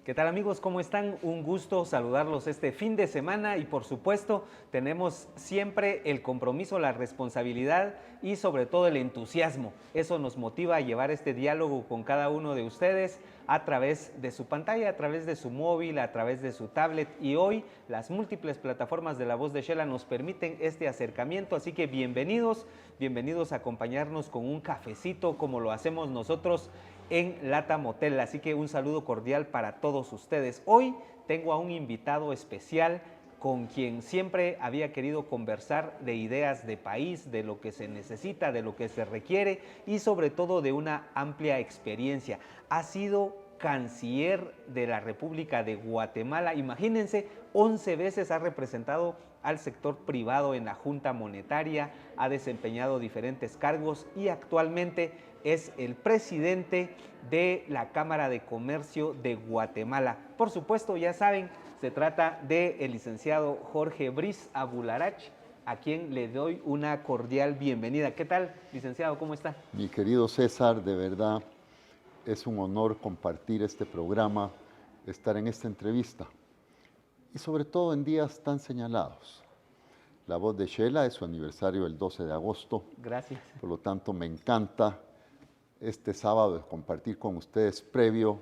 ¿Qué tal amigos? ¿Cómo están? Un gusto saludarlos este fin de semana y por supuesto tenemos siempre el compromiso, la responsabilidad y sobre todo el entusiasmo. Eso nos motiva a llevar este diálogo con cada uno de ustedes a través de su pantalla, a través de su móvil, a través de su tablet y hoy las múltiples plataformas de La Voz de Xela nos permiten este acercamiento, así que bienvenidos a acompañarnos con un cafecito como lo hacemos nosotros en Lata Motel, así que un saludo cordial para todos ustedes. Hoy tengo a un invitado especial con quien siempre había querido conversar de ideas de país, de lo que se necesita, de lo que se requiere y sobre todo de una amplia experiencia. Ha sido canciller de la República de Guatemala, imagínense, 11 veces ha representado al sector privado en la Junta Monetaria, ha desempeñado diferentes cargos y actualmente es el presidente de la Cámara de Comercio de Guatemala. Por supuesto, ya saben, se trata del licenciado Jorge Briz Abularach, a quien le doy una cordial bienvenida. ¿Qué tal, licenciado? ¿Cómo está? Mi querido César, de verdad es un honor compartir este programa, estar en esta entrevista y sobre todo en días tan señalados. La Voz de Xela es su aniversario el 12 de agosto. Gracias. Por lo tanto, me encanta este sábado compartir con ustedes previo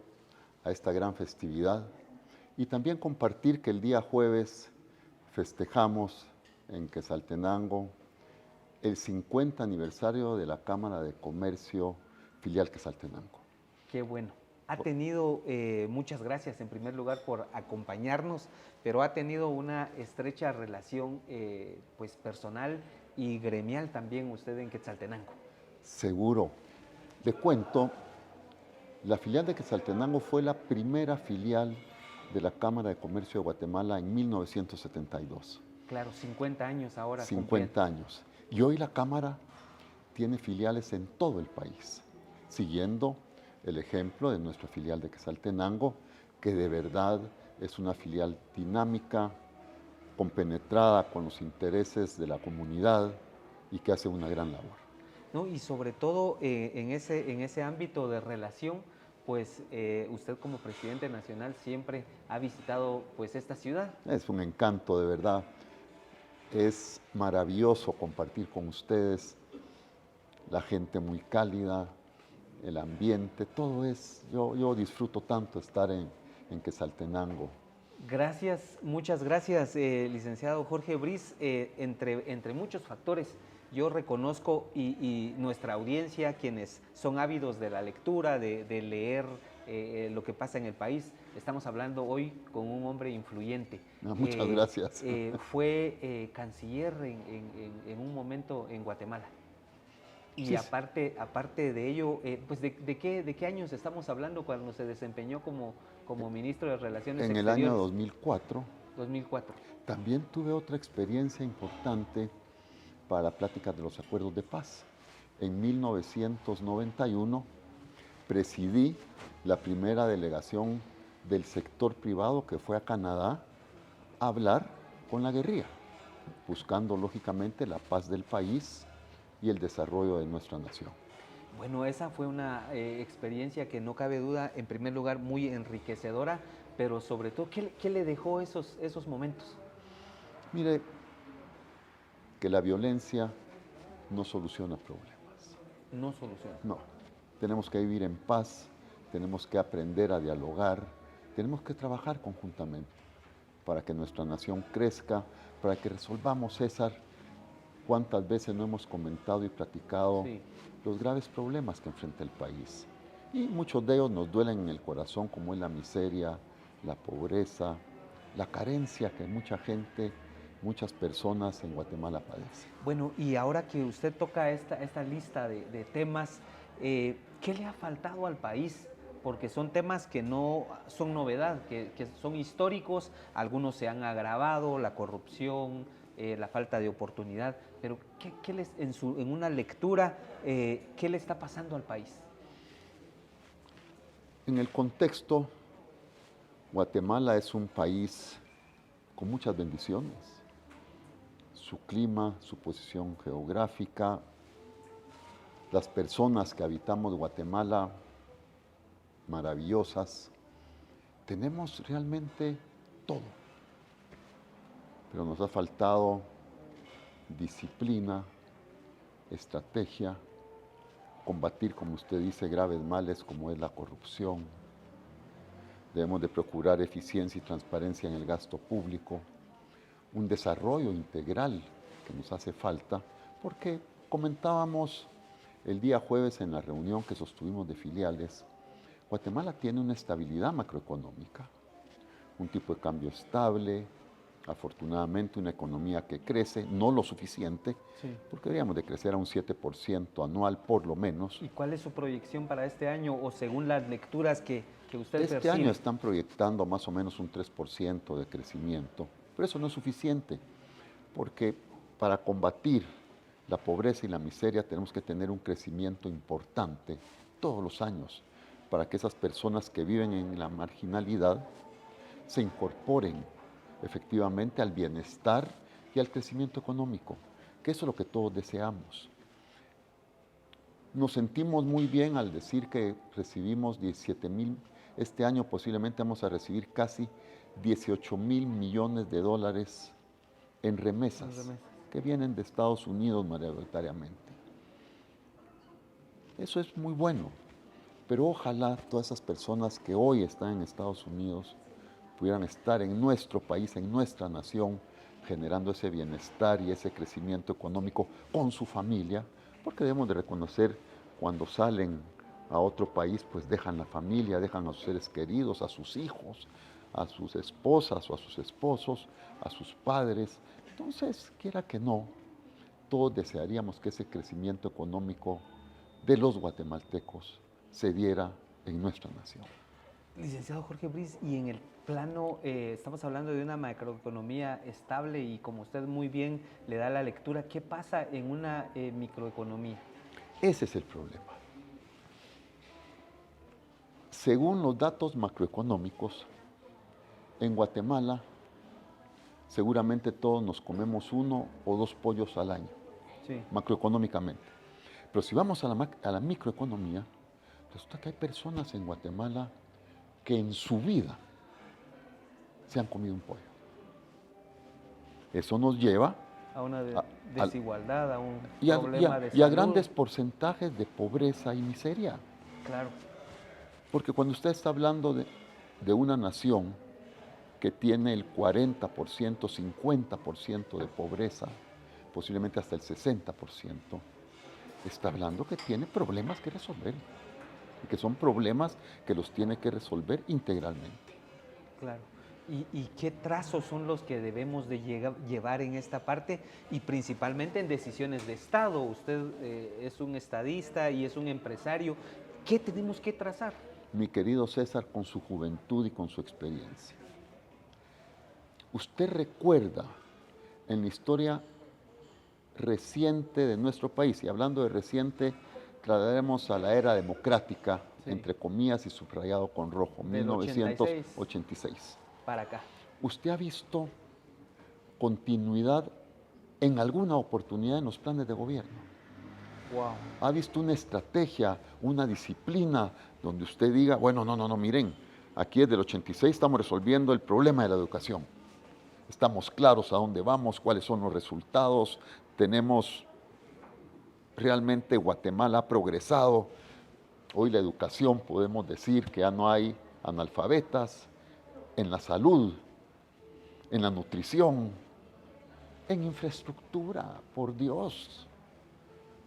a esta gran festividad y también compartir que el día jueves festejamos en Quetzaltenango el 50 aniversario de la Cámara de Comercio filial Quetzaltenango. Qué bueno. Ha tenido, muchas gracias en primer lugar por acompañarnos, pero ha tenido una estrecha relación pues personal y gremial también usted en Quetzaltenango. Seguro. Le cuento, la filial de Quetzaltenango fue la primera filial de la Cámara de Comercio de Guatemala en 1972. Claro, 50 años ahora. 50 años. Y hoy la Cámara tiene filiales en todo el país, siguiendo el ejemplo de nuestra filial de Quetzaltenango, que de verdad es una filial dinámica, compenetrada con los intereses de la comunidad y que hace una gran labor. ¿No? Y sobre todo en ese ámbito de relación, pues usted como presidente nacional siempre ha visitado pues esta ciudad. Es un encanto, de verdad. Es maravilloso compartir con ustedes, la gente muy cálida, el ambiente, todo es, yo disfruto tanto estar en Quetzaltenango. Gracias, muchas gracias, licenciado Jorge Briz. Entre muchos factores, yo reconozco y nuestra audiencia, quienes son ávidos de la lectura, de leer lo que pasa en el país, estamos hablando hoy con un hombre influyente. Muchas gracias. Fue canciller en un momento en Guatemala. Y Sí. aparte de ello, pues ¿de qué años estamos hablando cuando se desempeñó como ministro de Relaciones En Exteriores? el año 2004. 2004. También tuve otra experiencia importante para la plática de los acuerdos de paz. En 1991 presidí la primera delegación del sector privado que fue a Canadá a hablar con la guerrilla, buscando lógicamente la paz del país y el desarrollo de nuestra nación. Bueno, esa fue una experiencia que no cabe duda, en primer lugar, muy enriquecedora, pero sobre todo, ¿qué le dejó esos momentos? Mire, que la violencia no soluciona problemas. No soluciona. No, tenemos que vivir en paz, tenemos que aprender a dialogar, tenemos que trabajar conjuntamente para que nuestra nación crezca, para que resolvamos, César, cuántas veces no hemos comentado y platicado Sí. los graves problemas que enfrenta el país. Y muchos de ellos nos duelen en el corazón, como es la miseria, la pobreza, la carencia que mucha gente, muchas personas en Guatemala padecen. Bueno, y ahora que usted toca esta lista de temas, ¿qué le ha faltado al país? Porque son temas que no son novedad, que son históricos, algunos se han agravado, la corrupción, la falta de oportunidad, pero en una lectura, ¿qué le está pasando al país? En el contexto, Guatemala es un país con muchas bendiciones. Su clima, su posición geográfica, las personas que habitamos Guatemala, maravillosas, tenemos realmente todo, pero nos ha faltado disciplina, estrategia, combatir, como usted dice, graves males como es la corrupción. Debemos de procurar eficiencia y transparencia en el gasto público, un desarrollo integral que nos hace falta, porque comentábamos el día jueves en la reunión que sostuvimos de filiales, Guatemala tiene una estabilidad macroeconómica, un tipo de cambio estable, afortunadamente una economía que crece, no lo suficiente, Sí. porque deberíamos de crecer a un 7% anual por lo menos. ¿Y cuál es su proyección para este año o según las lecturas que usted Este percibe? año están proyectando más o menos un 3% de crecimiento, pero eso no es suficiente, porque para combatir la pobreza y la miseria tenemos que tener un crecimiento importante todos los años, para que esas personas que viven en la marginalidad se incorporen efectivamente al bienestar y al crecimiento económico, que eso es lo que todos deseamos. Nos sentimos muy bien al decir que recibimos 17,000, este año posiblemente vamos a recibir casi 18,000 millones de dólares en remesas que vienen de Estados Unidos mayoritariamente. Eso es muy bueno, pero ojalá todas esas personas que hoy están en Estados Unidos pudieran estar en nuestro país, en nuestra nación, generando ese bienestar y ese crecimiento económico con su familia, porque debemos de reconocer cuando salen a otro país, pues dejan la familia, dejan a sus seres queridos, a sus hijos, a sus esposas o a sus esposos, a sus padres. Entonces, quiera que no, todos desearíamos que ese crecimiento económico de los guatemaltecos se diera en nuestra nación. Licenciado Jorge Briz, y en el plano, estamos hablando de una macroeconomía estable y como usted muy bien le da la lectura, ¿qué pasa en una microeconomía? Ese es el problema. Según los datos macroeconómicos, en Guatemala seguramente todos nos comemos 1 o 2 pollos al año, Sí. macroeconómicamente. Pero si vamos a la microeconomía, resulta que hay personas en Guatemala que en su vida se han comido un pollo. Eso nos lleva A una a, desigualdad, a un y a, y problema a- de y a salud. grandes porcentajes de pobreza y miseria. Claro, Porque cuando usted está hablando de una nación que tiene el 40%, 50% de pobreza, posiblemente hasta el 60%, está hablando que tiene problemas que resolver, y que son problemas que los tiene que resolver integralmente. claro. ¿Y qué trazos son los que debemos de llevar en esta parte y principalmente en decisiones de Estado? Usted es un estadista y es un empresario. ¿Qué tenemos que trazar? Mi querido César, con su juventud y con su experiencia, ¿usted recuerda en la historia reciente de nuestro país, y hablando de reciente, traeremos a la era democrática, Sí. entre comillas y subrayado con rojo, Del 86 1986. para acá. ¿Usted ha visto continuidad en alguna oportunidad en los planes de gobierno? Wow. ¿Ha visto una estrategia, una disciplina donde usted diga, bueno, no, miren, aquí desde el 86 estamos resolviendo el problema de la educación? Estamos claros a dónde vamos, cuáles son los resultados, tenemos realmente Guatemala ha progresado. Hoy la educación podemos decir que ya no hay analfabetas, en la salud, en la nutrición, en infraestructura, por Dios.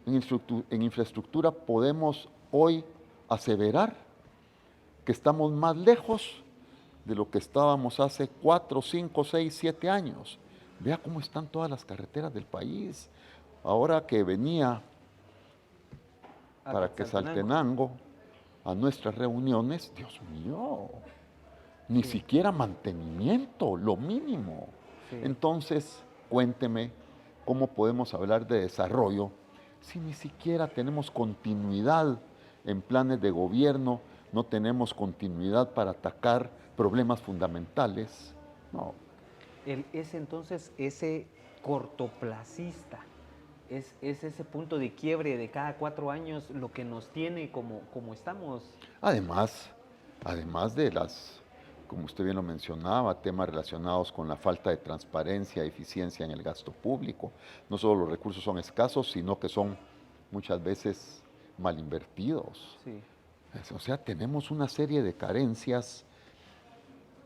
En infraestructura podemos hoy aseverar que estamos más lejos de lo que estábamos hace 4, 5, 6, 7 años. Vea cómo están todas las carreteras del país. Ahora que venía para que Saltenango a nuestras reuniones, Dios mío, ni siquiera mantenimiento, lo mínimo. Sí. Entonces, cuénteme cómo podemos hablar de desarrollo si ni siquiera tenemos continuidad en planes de gobierno, no tenemos continuidad para atacar problemas fundamentales. No. Es entonces ese cortoplacista, es ese punto de quiebre de cada 4 años lo que nos tiene como estamos. Además de como usted bien lo mencionaba, temas relacionados con la falta de transparencia, eficiencia en el gasto público. No solo los recursos son escasos, sino que son muchas veces mal invertidos. Sí. O sea, tenemos una serie de carencias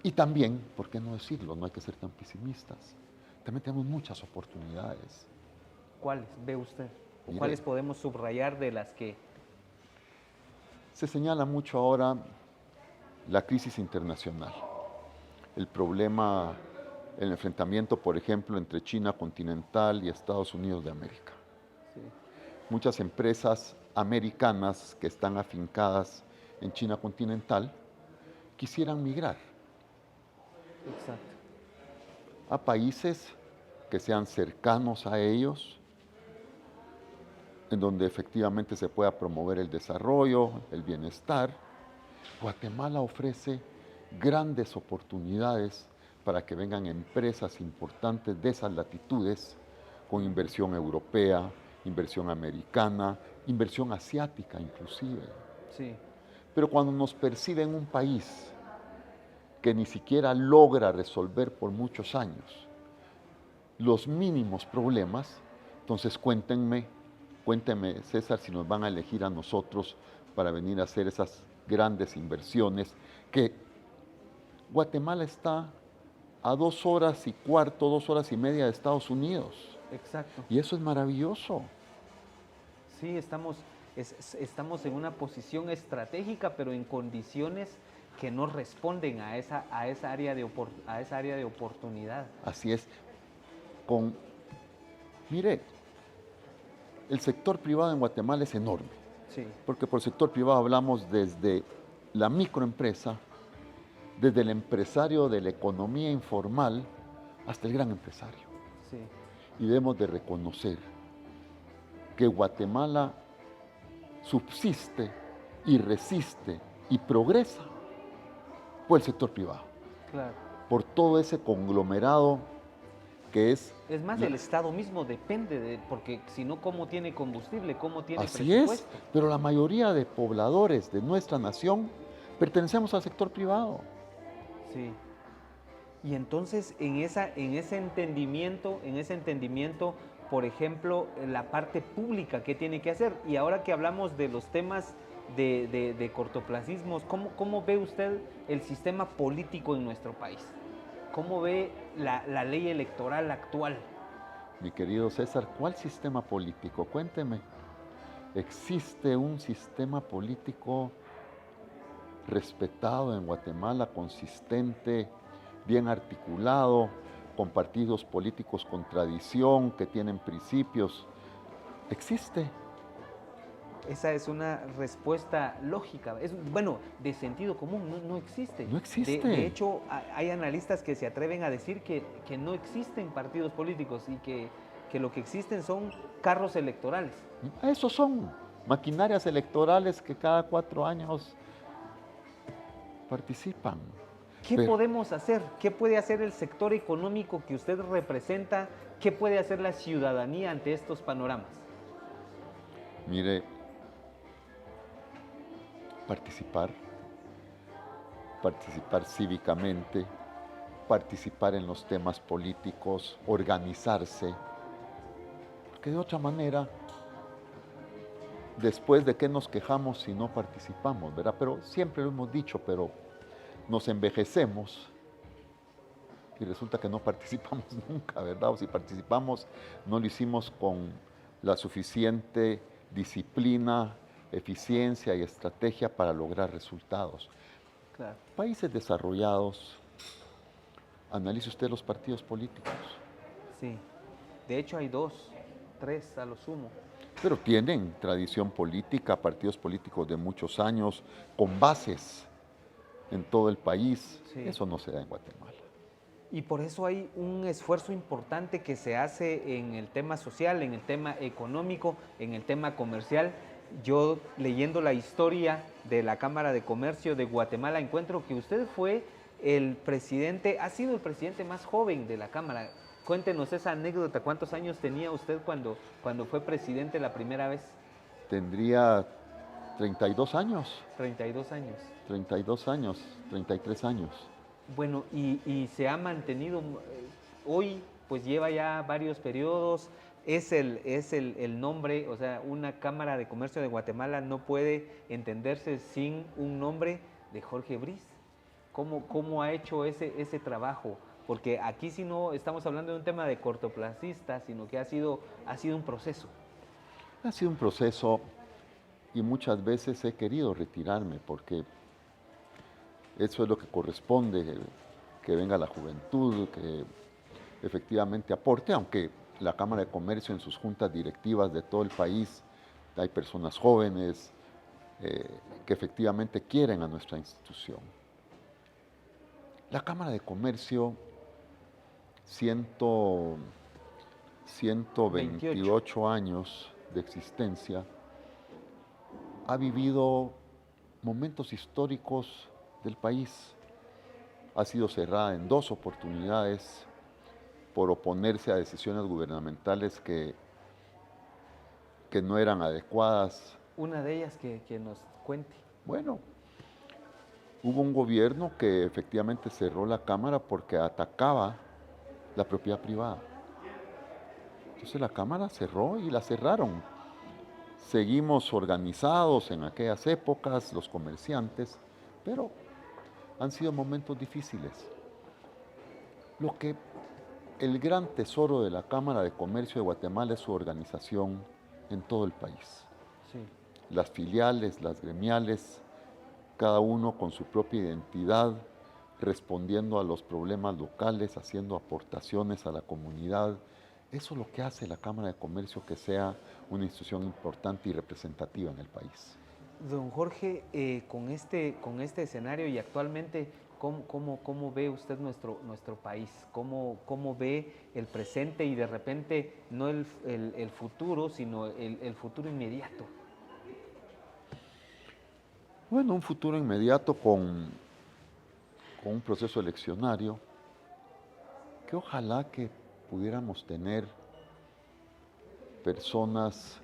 y también, ¿por qué no decirlo? No hay que ser tan pesimistas. También tenemos muchas oportunidades. ¿Cuáles ve usted? ¿O Mire, cuáles podemos subrayar de las que... se señala mucho ahora la crisis internacional, el problema, el enfrentamiento, por ejemplo, entre China continental y Estados Unidos de América. Sí, Muchas empresas americanas que están afincadas en China continental quisieran migrar exacto. a países que sean cercanos a ellos, en donde efectivamente se pueda promover el desarrollo, el bienestar. Guatemala ofrece grandes oportunidades para que vengan empresas importantes de esas latitudes, con inversión europea, inversión americana, inversión asiática inclusive. Sí, Pero cuando nos perciben un país que ni siquiera logra resolver por muchos años los mínimos problemas, entonces cuéntenme César, si nos van a elegir a nosotros para venir a hacer esas grandes inversiones, que Guatemala está a 2 horas y cuarto, 2 horas y media de Estados Unidos. exacto. Y eso es maravilloso. Sí, estamos en una posición estratégica, pero en condiciones que no responden a esa área de oportunidad. Así es. Mire, el sector privado en Guatemala es enorme, Sí, porque por sector privado hablamos desde la microempresa, desde el empresario de la economía informal hasta el gran empresario. sí, Y debemos de reconocer que Guatemala subsiste y resiste y progresa por el sector privado, claro. por todo ese conglomerado que es... Es más, el Estado mismo depende porque si no, ¿cómo tiene combustible? ¿Cómo tiene Así es, presupuesto? pero la mayoría de pobladores de nuestra nación pertenecemos al sector privado. Sí. Y entonces en ese entendimiento, por ejemplo, la parte pública, ¿qué tiene que hacer? Y ahora que hablamos de los temas de cortoplacismos, ¿cómo ve usted el sistema político en nuestro país? ¿Cómo ve la ley electoral actual? Mi querido César, ¿cuál sistema político? Cuénteme. ¿Existe un sistema político respetado en Guatemala, consistente, bien articulado, con partidos políticos con tradición, que tienen principios? ¿Existe? Esa es una respuesta lógica, bueno, de sentido común, no existe. No existe. De hecho, hay analistas que se atreven a decir que no existen partidos políticos y que lo que existen son carros electorales. Esos son maquinarias electorales que cada 4 años participan. ¿Qué podemos hacer? ¿Qué puede hacer el sector económico que usted representa? ¿Qué puede hacer la ciudadanía ante estos panoramas? Mire, participar cívicamente, participar en los temas políticos, organizarse, porque de otra manera, después de qué nos quejamos si no participamos, ¿verdad? Pero siempre lo hemos dicho, pero nos envejecemos y resulta que no participamos nunca, ¿verdad? O si participamos, no lo hicimos con la suficiente disciplina, eficiencia y estrategia para lograr resultados. Claro. Países desarrollados, analice usted los partidos políticos. Sí, de hecho hay 2, 3 a lo sumo. Pero tienen tradición política, partidos políticos de muchos años, con bases en todo el país. Sí. Eso no se da en Guatemala. Y por eso hay un esfuerzo importante que se hace en el tema social, en el tema económico, en el tema comercial. Yo, leyendo la historia de la Cámara de Comercio de Guatemala, encuentro que usted fue ha sido el presidente más joven de la Cámara. Cuéntenos esa anécdota, ¿cuántos años tenía usted cuando fue presidente la primera vez? Tendría 32 años. 32 años. 32 años, 33 años. Bueno, y se ha mantenido, hoy pues lleva ya varios periodos, es el nombre, o sea, una Cámara de Comercio de Guatemala no puede entenderse sin un nombre de Jorge Briz. ¿Cómo ha hecho ese trabajo? Porque aquí si no estamos hablando de un tema de cortoplacista, sino que ha sido un proceso. Ha sido un proceso y muchas veces he querido retirarme porque eso es lo que corresponde, que venga la juventud, que efectivamente aporte, aunque la Cámara de Comercio en sus juntas directivas de todo el país hay personas jóvenes que efectivamente quieren a nuestra institución. La Cámara de Comercio, 28. 128 años de existencia, ha vivido momentos históricos del país. Ha sido cerrada en 2 oportunidades por oponerse a decisiones gubernamentales que no eran adecuadas. Una de ellas que nos cuente. Bueno, hubo un gobierno que efectivamente cerró la Cámara porque atacaba la propiedad privada. Entonces la Cámara cerró y la cerraron. Seguimos organizados en aquellas épocas, los comerciantes, pero han sido momentos difíciles. Lo que el gran tesoro de la Cámara de Comercio de Guatemala es su organización en todo el país. Sí. Las filiales, las gremiales, cada uno con su propia identidad, respondiendo a los problemas locales, haciendo aportaciones a la comunidad. Eso es lo que hace la Cámara de Comercio que sea una institución importante y representativa en el país. Don Jorge, con este escenario y actualmente, ¿cómo ve usted nuestro país? ¿Cómo ve el presente y de repente no el futuro, sino el futuro inmediato? Bueno, un futuro inmediato con un proceso eleccionario que ojalá que pudiéramos tener personas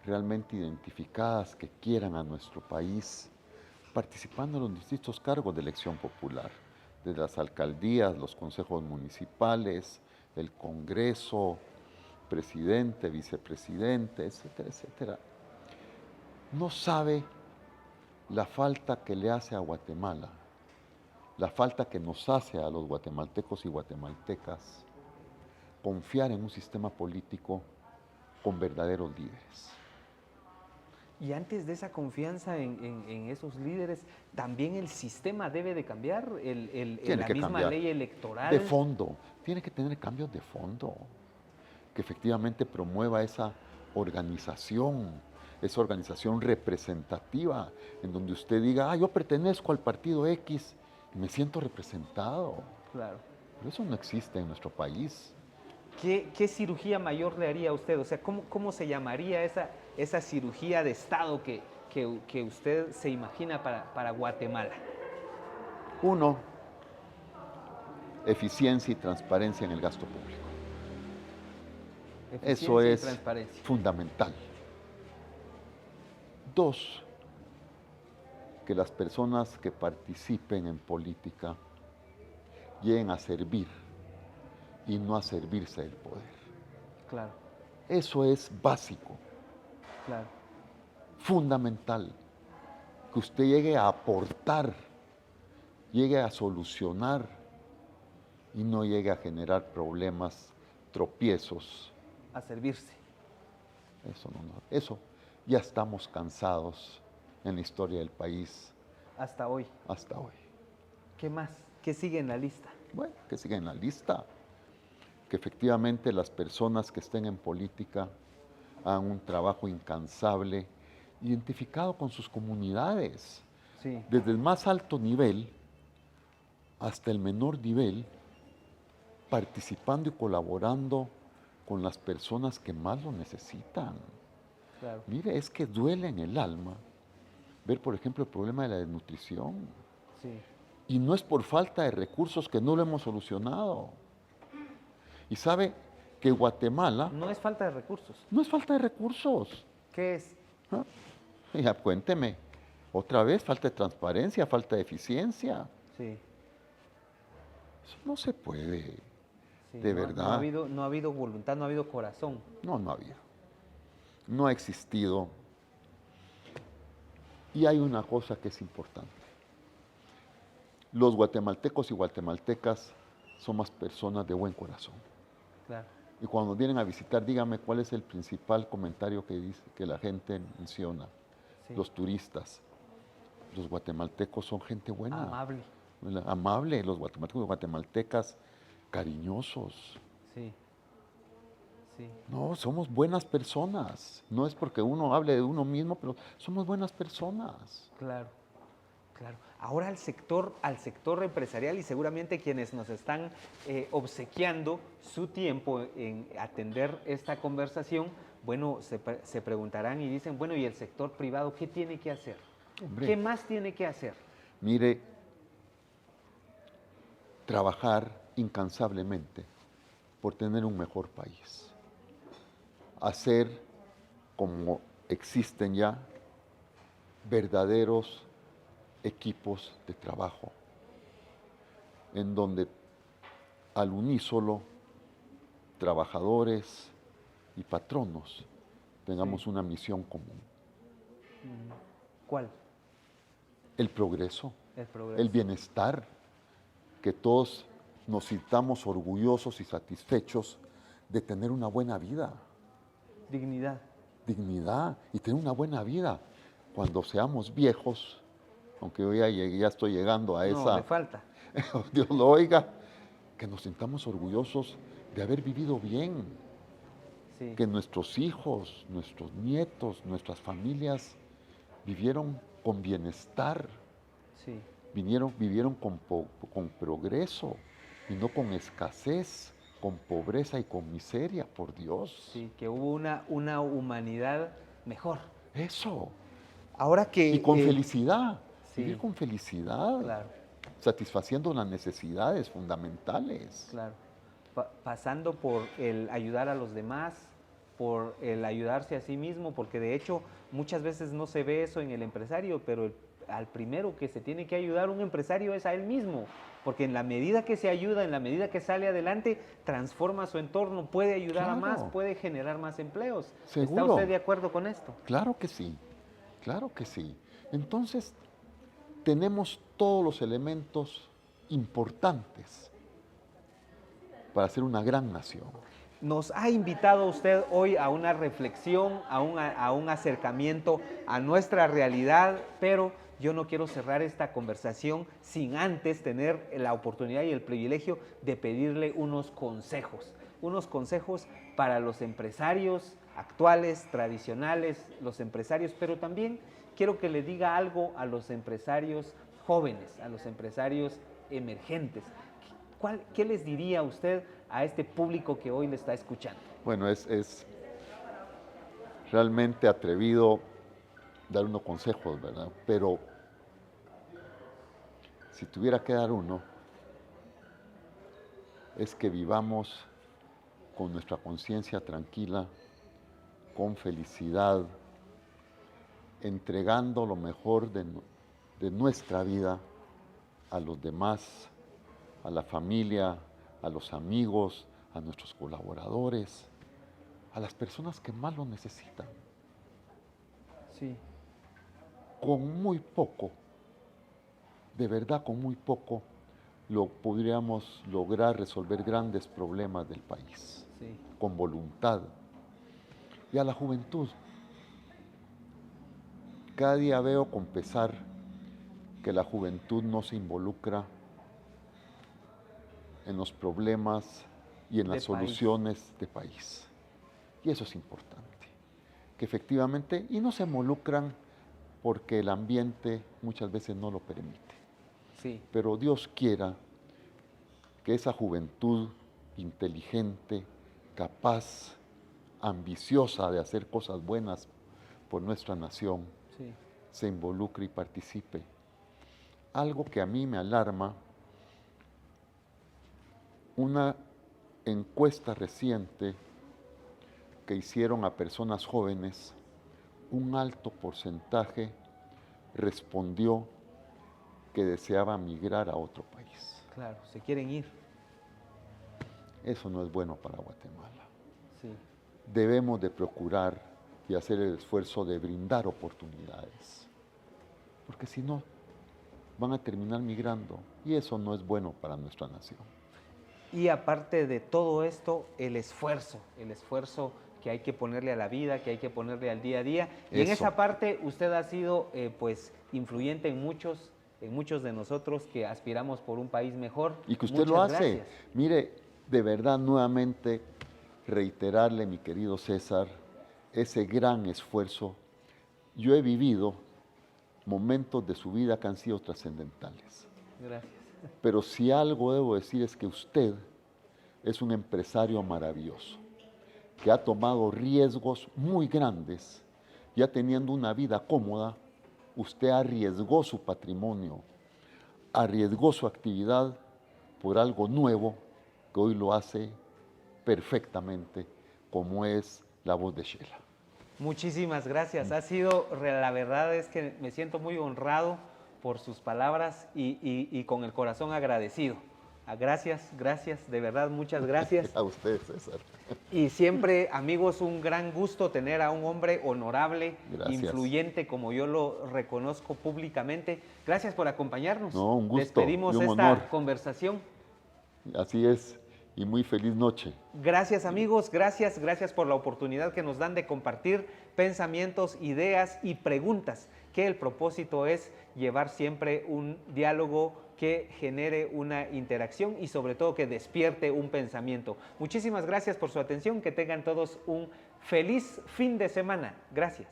realmente identificadas que quieran a nuestro país participando en los distintos cargos de elección popular, desde las alcaldías, los consejos municipales, el Congreso, presidente, vicepresidente, etcétera, etcétera. No sabe la falta que le hace a Guatemala, la falta que nos hace a los guatemaltecos y guatemaltecas confiar en un sistema político con verdaderos líderes. Y antes de esa confianza en esos líderes, también el sistema debe de cambiar, Tiene la que misma cambiar ley electoral. de fondo, tiene que tener cambios de fondo, que efectivamente promueva esa organización representativa, en donde usted diga, yo pertenezco al partido X y me siento representado. Claro. Pero eso no existe en nuestro país. ¿Qué cirugía mayor le haría a usted? O sea, ¿cómo se llamaría esa cirugía de Estado que usted se imagina para Guatemala? 1, eficiencia y transparencia en el gasto público. Eso Eficiencia y es transparencia. fundamental. 2, que las personas que participen en política lleguen a servir y no a servirse del poder. Claro, Eso es básico, claro. fundamental, que usted llegue a aportar, llegue a solucionar y no llegue a generar problemas, tropiezos. A servirse. Eso ya estamos cansados en la historia del país Hasta hoy. hasta hoy. ¿Qué más? ¿Qué sigue en la lista? Bueno, que siga en la lista, que efectivamente las personas que estén en política hagan un trabajo incansable, identificado con sus comunidades, Sí. desde el más alto nivel hasta el menor nivel, participando y colaborando con las personas que más lo necesitan. Claro. Mire, es que duele en el alma ver, por ejemplo, el problema de la desnutrición. Sí. Y no es por falta de recursos que no lo hemos solucionado. Y sabe que Guatemala No es falta de recursos. no es falta de recursos. ¿Qué es? ¿Ah? Ya, cuénteme. Otra vez, falta de transparencia, falta de eficiencia. Sí. Eso no se puede, Sí, de no, verdad. no ha habido voluntad, no ha habido corazón. No, no ha habido. No ha existido. Y hay una cosa que es importante. Los guatemaltecos y guatemaltecas somos personas de buen corazón. Claro, Y cuando nos vienen a visitar, dígame cuál es el principal comentario que dice, que la gente menciona. sí. Los turistas. Los guatemaltecos son gente buena, Amable. amable. Los guatemaltecos y guatemaltecas, cariñosos. Sí, sí, No, somos buenas personas. No es porque uno hable de uno mismo, pero somos buenas personas. claro, claro. Ahora al sector empresarial y seguramente quienes nos están obsequiando su tiempo en atender esta conversación, bueno, se preguntarán y dicen, bueno, ¿y el sector privado qué tiene que hacer? Hombre, ¿Qué más tiene que hacer? mire, trabajar incansablemente por tener un mejor país. Hacer como existen ya verdaderos equipos de trabajo en donde al unísono trabajadores y patronos tengamos Sí. una misión común. ¿Cuál? El progreso, El progreso. el bienestar, que todos nos sintamos orgullosos y satisfechos de tener una buena vida, Dignidad. dignidad y tener una buena vida. Cuando seamos viejos, aunque yo ya estoy llegando a No, le esa, falta. Dios lo oiga, que nos sintamos orgullosos de haber vivido bien, Sí, que nuestros hijos, nuestros nietos, nuestras familias vivieron con bienestar, sí. vivieron con progreso y no con escasez, con pobreza y con miseria, por Dios. Sí, que hubo una humanidad mejor. Eso. Ahora Y con que, felicidad, vivir sí, con felicidad, claro, satisfaciendo las necesidades fundamentales. claro, pasando por el ayudar a los demás, por el ayudarse a sí mismo, porque de hecho muchas veces no se ve eso en el empresario, pero al primero que se tiene que ayudar un empresario es a él mismo, porque en la medida que se ayuda, en la medida que sale adelante, transforma su entorno, puede ayudar a más, Claro, puede generar más empleos. ¿Está usted seguro, de acuerdo con esto? claro que sí, claro que sí. Entonces, tenemos todos los elementos importantes para ser una gran nación. Nos ha invitado usted hoy a una reflexión, a un acercamiento a nuestra realidad, pero yo no quiero cerrar esta conversación sin antes tener la oportunidad y el privilegio de pedirle unos consejos para los empresarios actuales, tradicionales, los empresarios, pero también quiero que le diga algo a los empresarios jóvenes, a los empresarios emergentes. ¿Qué les diría usted a este público que hoy le está escuchando? Bueno, es realmente atrevido dar unos consejos, ¿verdad? Pero si tuviera que dar uno, es que vivamos con nuestra conciencia tranquila, con felicidad, entregando lo mejor de nuestra vida a los demás, a la familia, a los amigos, a nuestros colaboradores, a las personas que más lo necesitan. Sí, Con muy poco, de verdad con muy poco, podríamos lograr resolver grandes problemas del país, sí, con voluntad. Y a la juventud, cada día veo con pesar que la juventud no se involucra en los problemas y en de las país. soluciones de país. Y eso es importante, que efectivamente, y no se involucran porque el ambiente muchas veces no lo permite. Sí, Pero Dios quiera que esa juventud inteligente, capaz, ambiciosa de hacer cosas buenas por nuestra nación, sí, se involucre y participe. Algo que a mí me alarma, una encuesta reciente que hicieron a personas jóvenes, un alto porcentaje respondió que deseaba migrar a otro país. Claro, se quieren ir. Eso no es bueno para Guatemala. Sí. Debemos de procurar y hacer el esfuerzo de brindar oportunidades, porque si no, van a terminar migrando y eso no es bueno para nuestra nación. Y aparte de todo esto, el esfuerzo que hay que ponerle a la vida, que hay que ponerle al día a día. Y en esa parte usted ha sido pues influyente en muchos de nosotros que aspiramos por un país mejor. Y que usted lo hace. Gracias. Mire, de verdad, nuevamente, reiterarle, mi querido César, ese gran esfuerzo. Yo he vivido momentos de su vida que han sido trascendentales. Gracias. Pero si algo debo decir es que usted es un empresario maravilloso, que ha tomado riesgos muy grandes, ya teniendo una vida cómoda, usted arriesgó su patrimonio, arriesgó su actividad por algo nuevo que hoy lo hace perfectamente, como es La Voz de Xela. Muchísimas gracias. Ha sido, la verdad es que me siento muy honrado por sus palabras y con el corazón agradecido. Gracias, de verdad, muchas gracias. A usted, César. Y siempre, amigos, un gran gusto tener a un hombre honorable, gracias. Influyente, como yo lo reconozco públicamente. Gracias por acompañarnos. No, un gusto. Despedimos esta honor. conversación. Así es, y muy feliz noche. Gracias, amigos, gracias por la oportunidad que nos dan de compartir pensamientos, ideas y preguntas, que el propósito es llevar siempre un diálogo que genere una interacción y sobre todo que despierte un pensamiento. Muchísimas gracias por su atención, que tengan todos un feliz fin de semana. Gracias.